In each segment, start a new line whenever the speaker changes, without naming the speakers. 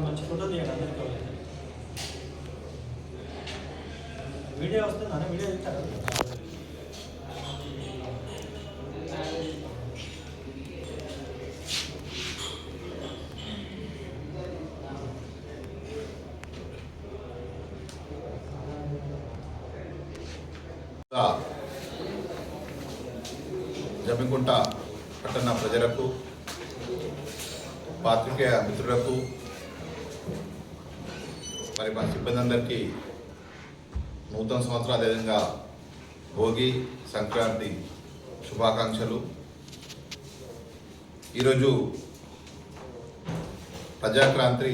మంచి ఫోటో తీయండి అందరికీ. వీడియో వస్తుందా? వీడియో ఇస్తారా?
జమ్మికుంట పట్టణ ప్రజలకు, పాత్రికేయ మిత్రులకు, మరి మా సిబ్బంది అందరికీ నూతన సంవత్సరం, అదేవిధంగా భోగి సంక్రాంతి శుభాకాంక్షలు. ఈరోజు ప్రజాక్రాంతి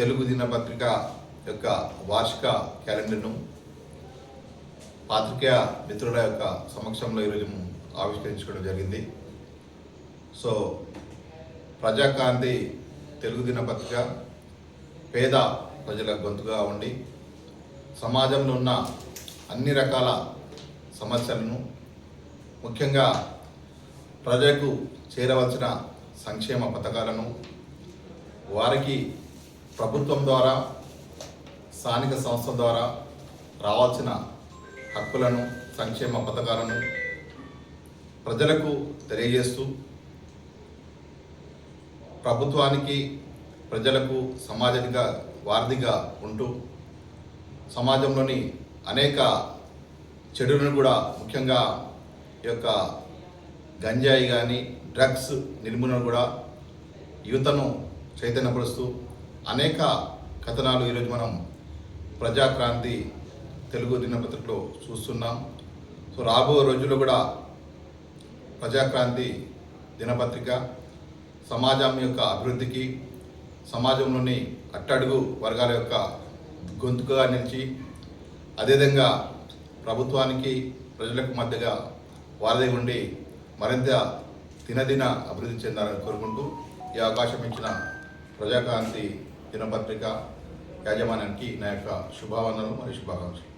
తెలుగు దినపత్రిక యొక్క వార్షిక క్యాలెండర్ను పాత్రికేయ మిత్రుల యొక్క సమక్షంలో ఈరోజు ఆవిష్కరించుకోవడం జరిగింది. సో ప్రజాక్రాంతి తెలుగు దినపత్రిక పేద ప్రజల గొంతుగా ఉండి సమాజంలో ఉన్న అన్ని రకాల సమస్యలను, ముఖ్యంగా ప్రజలకు చేరవలసిన సంక్షేమ పథకాలను, వారికి ప్రభుత్వం ద్వారా, స్థానిక సంస్థ ద్వారా రావాల్సిన హక్కులను, సంక్షేమ పథకాలను ప్రజలకు తెలియజేస్తూ ప్రభుత్వానికి, ప్రజలకు సమాజంగా వారధిగా ఉంటూ సమాజంలోని అనేక చెడులను కూడా, ముఖ్యంగా ఈ యొక్క గంజాయి కానీ డ్రగ్స్ నిర్మూలన కూడా యువతను చైతన్యపరుస్తూ అనేక కథనాలు ఈరోజు మనం ప్రజాక్రాంతి తెలుగు దినపత్రికలో చూస్తున్నాం. సో రాబోయే రోజుల్లో కూడా ప్రజాక్రాంతి దినపత్రిక సమాజం యొక్క అభివృద్ధికి, సమాజంలోని అట్టడుగు వర్గాల యొక్క గొంతుగా నిలిచి, అదేవిధంగా ప్రభుత్వానికి, ప్రజలకు మధ్యగా వారధి ఉండి మరింత దినదిన అభివృద్ధి చెందాలని కోరుకుంటూ ఈ అవకాశం ఇచ్చిన ప్రజాక్రాంతి దినపత్రిక యాజమాన్యానికి నా యొక్క శుభావందనలు మరియు శుభాకాంక్షలు.